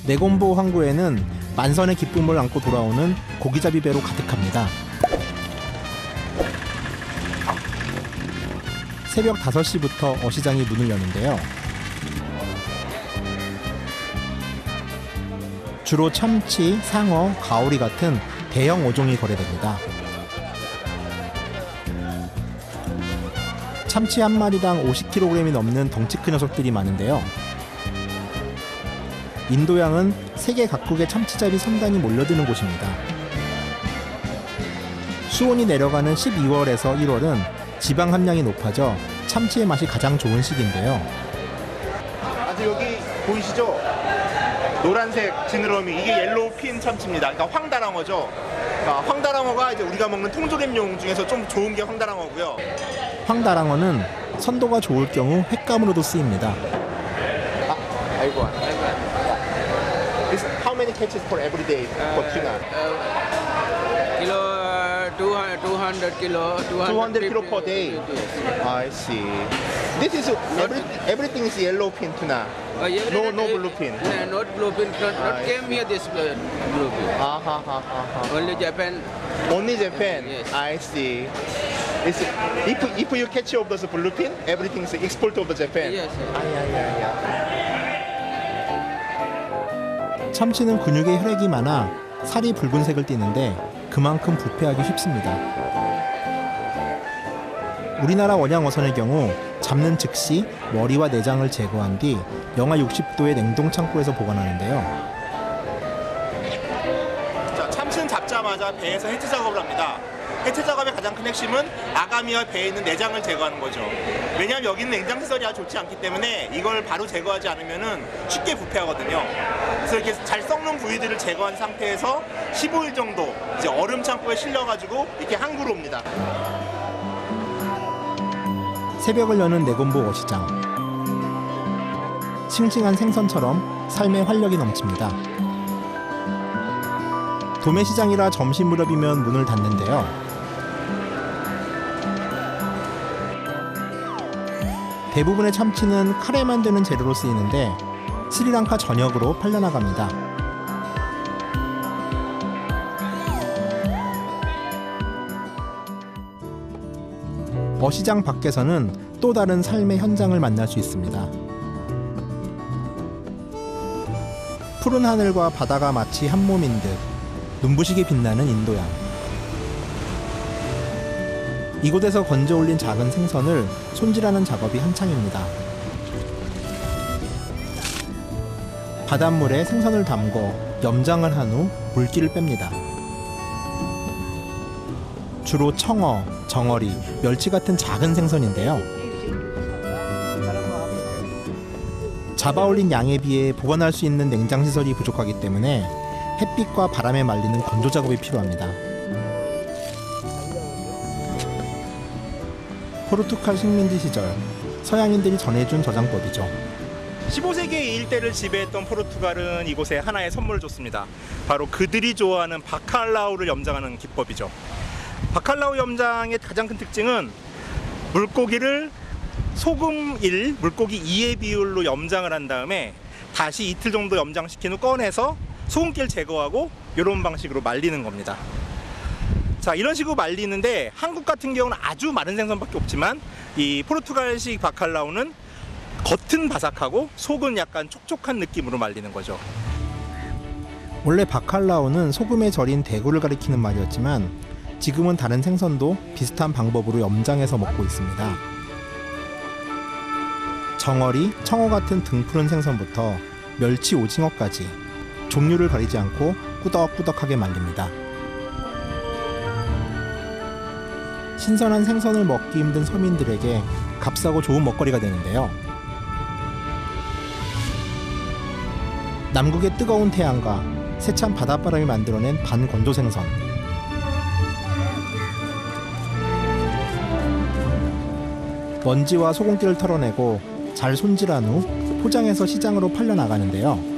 내곰보 항구에는 만선의 기쁨을 안고 돌아오는 고기잡이 배로 가득합니다. 새벽 5시부터 어시장이 문을 여는데요. 주로 참치, 상어, 가오리 같은 대형 어종이 거래됩니다. 참치 한 마리당 50kg이 넘는 덩치 큰 녀석들이 많은데요. 인도양은 세계 각국의 참치잡이 선단이 몰려드는 곳입니다. 수온이 내려가는 12월에서 1월은 지방 함량이 높아져 참치의 맛이 가장 좋은 시기인데요. 아주 여기 보이시죠? 노란색 지느러미, 이게 옐로우핀 참치입니다. 그러니까 황다랑어죠. 그러니까 황다랑어가 이제 우리가 먹는 통조림용 중에서 좀 좋은 게 황다랑어고요. 황다랑어는 선도가 좋을 경우 횟감으로도 쓰입니다. 아이고. How many catches for every day for tuna? Kilo 200 kilo. 200 kilo per day. I see. This is everything is yellowfin tuna. No bluefin. Not bluefin. Not came here this bluefin. Only Japan. Only Japan. Yes. I see. If you catch of those bluefin, everything is export of Japan. Yes. 참치는 근육에 혈액이 많아 살이 붉은색을 띠는데 그만큼 부패하기 쉽습니다. 우리나라 원양어선의 경우 잡는 즉시 머리와 내장을 제거한 뒤 영하 60도의 냉동 창고에서 보관하는데요. 자, 참치는 잡자마자 배에서 해체 작업을 합니다. 해체 작업의 가장 큰 핵심은 아가미와 배에 있는 내장을 제거하는 거죠. 왜냐하면 여기는 냉장 시설이 아주 좋지 않기 때문에 이걸 바로 제거하지 않으면 쉽게 부패하거든요. 그래서 이렇게 잘 썩는 부위들을 제거한 상태에서 15일 정도 이제 얼음 창고에 실려가지고 이렇게 항구로 옵니다. 새벽을 여는 내곰보 어시장. 싱싱한 생선처럼 삶의 활력이 넘칩니다. 도매시장이라 점심 무렵이면 문을 닫는데요. 대부분의 참치는 카레 만드는 재료로 쓰이는데 스리랑카 전역으로 팔려나갑니다. 어시장 밖에서는 또 다른 삶의 현장을 만날 수 있습니다. 푸른 하늘과 바다가 마치 한 몸인 듯 눈부시게 빛나는 인도양. 이곳에서 건져 올린 작은 생선을 손질하는 작업이 한창입니다. 바닷물에 생선을 담궈 염장을 한 후 물기를 뺍니다. 주로 청어, 정어리, 멸치 같은 작은 생선인데요. 잡아올린 양에 비해 보관할 수 있는 냉장시설이 부족하기 때문에 햇빛과 바람에 말리는 건조 작업이 필요합니다. 포르투갈 식민지 시절 서양인들이 전해준 저장법이죠. 15세기 일대를 지배했던 포르투갈은 이곳에 하나의 선물을 줬습니다. 바로 그들이 좋아하는 바칼라우를 염장하는 기법이죠. 바칼라우 염장의 가장 큰 특징은 물고기를 소금 1, 물고기 2의 비율로 염장을 한 다음에 다시 이틀 정도 염장시킨 후 꺼내서 소금기를 제거하고 이런 방식으로 말리는 겁니다. 자, 이런 식으로 말리는데 한국 같은 경우는 아주 마른 생선밖에 없지만 이 포르투갈식 바칼라우는 겉은 바삭하고 속은 약간 촉촉한 느낌으로 말리는 거죠. 원래 바칼라우는 소금에 절인 대구를 가리키는 말이었지만 지금은 다른 생선도 비슷한 방법으로 염장해서 먹고 있습니다. 정어리, 청어 같은 등푸른 생선부터 멸치, 오징어까지 종류를 가리지 않고 꾸덕꾸덕하게 말립니다. 신선한 생선을 먹기 힘든 서민들에게 값싸고 좋은 먹거리가 되는데요. 남극의 뜨거운 태양과 세찬 바닷바람이 만들어낸 반건조 생선. 먼지와 소금기를 털어내고 잘 손질한 후 포장해서 시장으로 팔려나가는데요.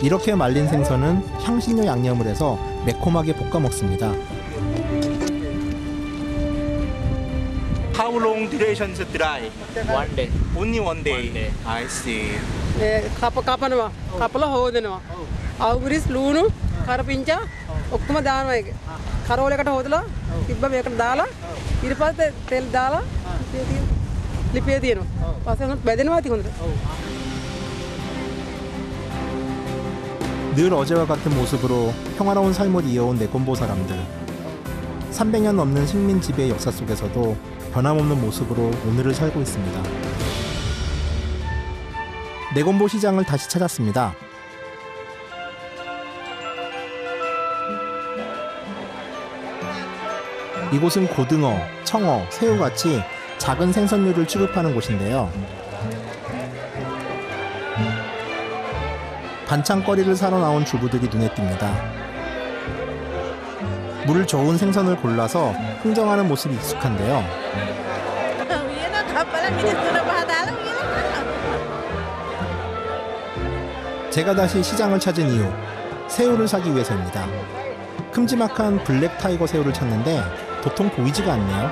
이렇게 말린 생선은 향신료 양념을 해서 매콤하게 볶아 먹습니다. How long duration to dry? 1 day. Only one day. 1 day. I see. කපනවා කපලා හොදනවා අවුරිස් ලූණු කරපිංචා ඔක්කොම දානවා ඒක කරෝලයකට හොදලා තිබ්බ මේකට දාලා ඊට පස්සේ තෙල් දාලා ලිපේ තියෙනවා පස්සේ උනත් බැදෙනවා ඉතින් හොඳට 늘 어제와 같은 모습으로 평화로운 삶을 이어온 네곤보 사람들. 300년 넘는 식민 지배의 역사 속에서도 변함없는 모습으로 오늘을 살고 있습니다. 네곤보 시장을 다시 찾았습니다. 이곳은 고등어, 청어, 새우같이 작은 생선류를 취급하는 곳인데요. 반찬거리를 사러 나온 주부들이 눈에 띕니다. 물 좋은 생선을 골라서 흥정하는 모습이 익숙한데요. 제가 다시 시장을 찾은 이유, 새우를 사기 위해서입니다. 큼지막한 블랙 타이거 새우를 찾는데 도통 보이지가 않네요.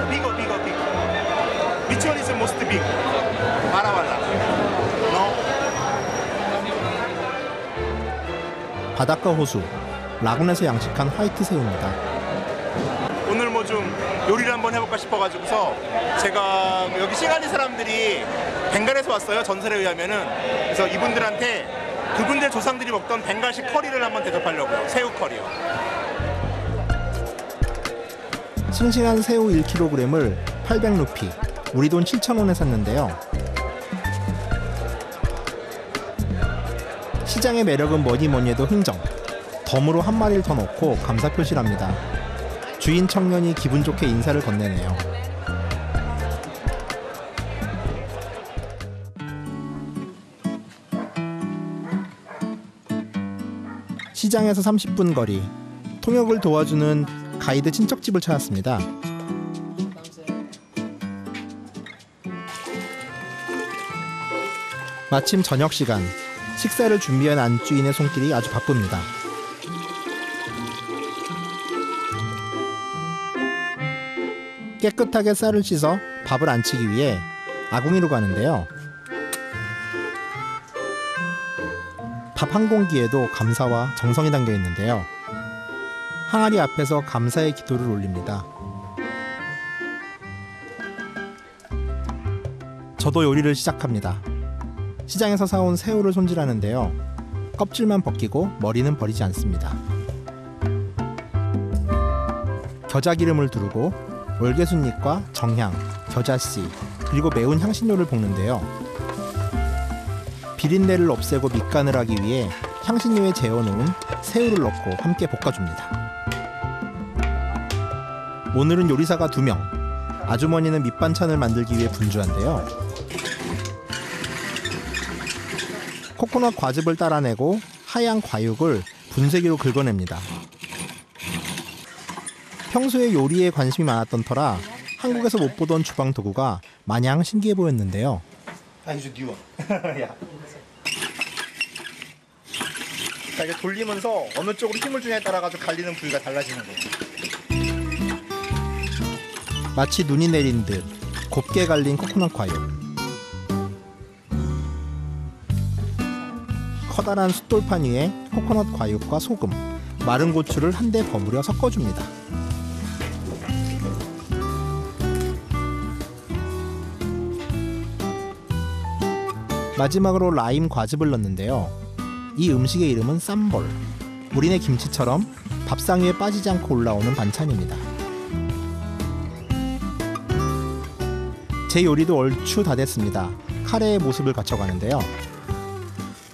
Big. Which one is the most big? 마라왈라. No. 바닷가 호수, 라군에서 양식한 화이트 새우입니다. 오늘 뭐 좀 요리를 한번 해볼까 싶어가지고서 제가 여기 싱갈리 사람들이 벵갈에서 왔어요. 전설에 의하면은. 그래서 이분들한테 그분들 조상들이 먹던 벵갈식 커리를 한번 대접하려고요. 새우 커리요. 싱싱한 새우 1kg을 800루피, 우리 돈 7,000원에 샀는데요. 시장의 매력은 뭐니 해도 흥정. 덤으로 한 마리를 더 넣고 감사 표시를 합니다. 주인 청년이 기분 좋게 인사를 건네네요. 시장에서 30분 거리, 통역을 도와주는 가이드 친척집을 찾았습니다. 마침 저녁 시간, 식사를 준비한 안주인의 손길이 아주 바쁩니다. 깨끗하게 쌀을 씻어 밥을 안치기 위해 아궁이로 가는데요. 밥 한 공기에도 감사와 정성이 담겨 있는데요. 항아리 앞에서 감사의 기도를 올립니다. 저도 요리를 시작합니다. 시장에서 사온 새우를 손질하는데요. 껍질만 벗기고 머리는 버리지 않습니다. 겨자기름을 두르고 월계순잎과 정향, 겨자씨, 그리고 매운 향신료를 볶는데요. 비린내를 없애고 밑간을 하기 위해 향신료에 재워놓은 새우를 넣고 함께 볶아줍니다. 오늘은 요리사가 2명, 아주머니는 밑반찬을 만들기 위해 분주한데요. 코코넛 과즙을 따라내고 하얀 과육을 분쇄기로 긁어냅니다. 평소에 요리에 관심이 많았던 터라 한국에서 못 보던 주방 도구가 마냥 신기해 보였는데요. 이제 뉴 원. 자, 이제 돌리면서 어느 쪽으로 힘을 주냐에 따라 가지고 갈리는 부위가 달라지는 거예요. 마치 눈이 내린 듯 곱게 갈린 코코넛 과육. 커다란 숫돌판 위에 코코넛 과육과 소금, 마른 고추를 한데 버무려 섞어줍니다. 마지막으로 라임 과즙을 넣는데요. 이 음식의 이름은 쌈볼. 우리네 김치처럼 밥상 위에 빠지지 않고 올라오는 반찬입니다. 제 요리도 얼추 다 됐습니다. 카레의 모습을 갖춰가는데요.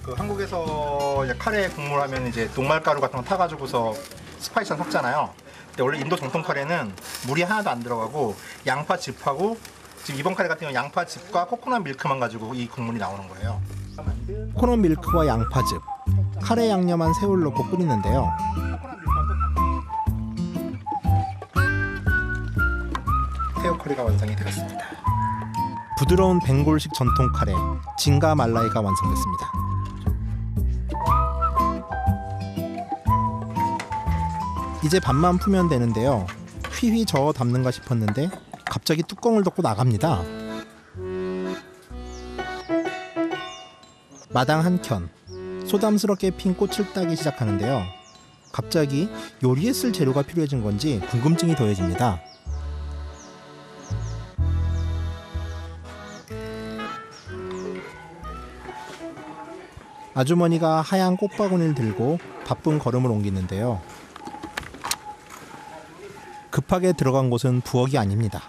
그 한국에서 이제 카레 국물 하면 이제 녹말가루 같은 거 타가지고서 스파이스 섞잖아요. 근데 원래 인도 정통 카레는 물이 하나도 안 들어가고 양파즙하고 지금 이번 카레 같은 경우 양파즙과 코코넛 밀크만 가지고 이 국물이 나오는 거예요. 코코넛 밀크와 양파즙, 카레 양념한 새우를 넣고 끓이는데요. 새우 커리가 완성이 되었습니다. 부드러운 벵골식 전통 카레, 진가 말라이가 완성됐습니다. 이제 밥만 풀면 되는데요. 휘휘 저어 담는가 싶었는데 갑자기 뚜껑을 덮고 나갑니다. 마당 한켠 소담스럽게 핀 꽃을 따기 시작하는데요. 갑자기 요리에 쓸 재료가 필요해진 건지 궁금증이 더해집니다. 아주머니가 하얀 꽃바구니를 들고 바쁜 걸음을 옮기는데요. 급하게 들어간 곳은 부엌이 아닙니다.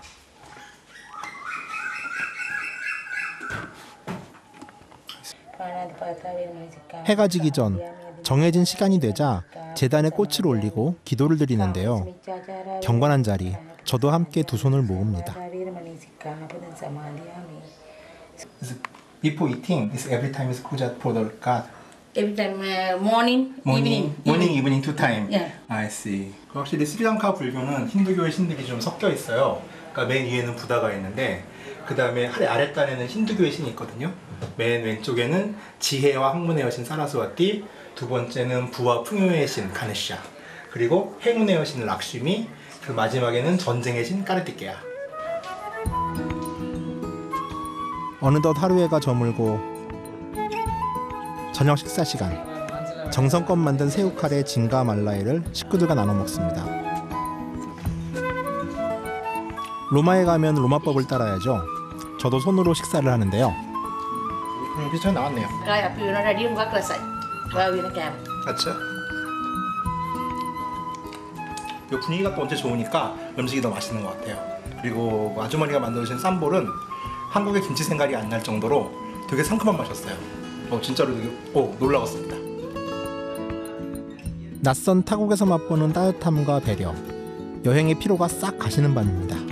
해가 지기 전 정해진 시간이 되자 제단에 꽃을 올리고 기도를 드리는데요. 경건한 자리, 저도 함께 두 손을 모읍니다. Before eating, is every time is puja for the God. Every time morning, evening. evening two time. Yeah. I see. 확실히 스리랑카 불교는 힌두교의 신들이 좀 섞여 있어요. 그러니까 맨 위에는 부다가 있는데 그 다음에 아랫단에는 힌두교의 신이 있거든요. 맨 왼쪽에는 지혜와 학문의 여신 사라스와티, 두 번째는 부와 풍요의 신 가네샤, 그리고 행운의 여신 락슈미, 그 마지막에는 전쟁의 신 까르티케야. 어느덧 하루해가 저물고 저녁 식사 시간. 정성껏 만든 새우칼에 진과 말라이를 식구들과 나눠 먹습니다. 로마에 가면 로마법을 따라야죠. 저도 손으로 식사를 하는데요. 비슷하게 나왔네요. Rồi học nó ra đi không có sạch. Vào nó kèm. 맞죠? 이 분위기가 또 언제 좋으니까 음식이 더 맛있는 것 같아요. 그리고 아주머니가 만들어주신 쌈볼은 한국의 김치 생각이 안 날 정도로 되게 상큼한 맛이었어요. 진짜로 되게 놀라웠습니다. 낯선 타국에서 맛보는 따뜻함과 배려. 여행의 피로가 싹 가시는 밤입니다.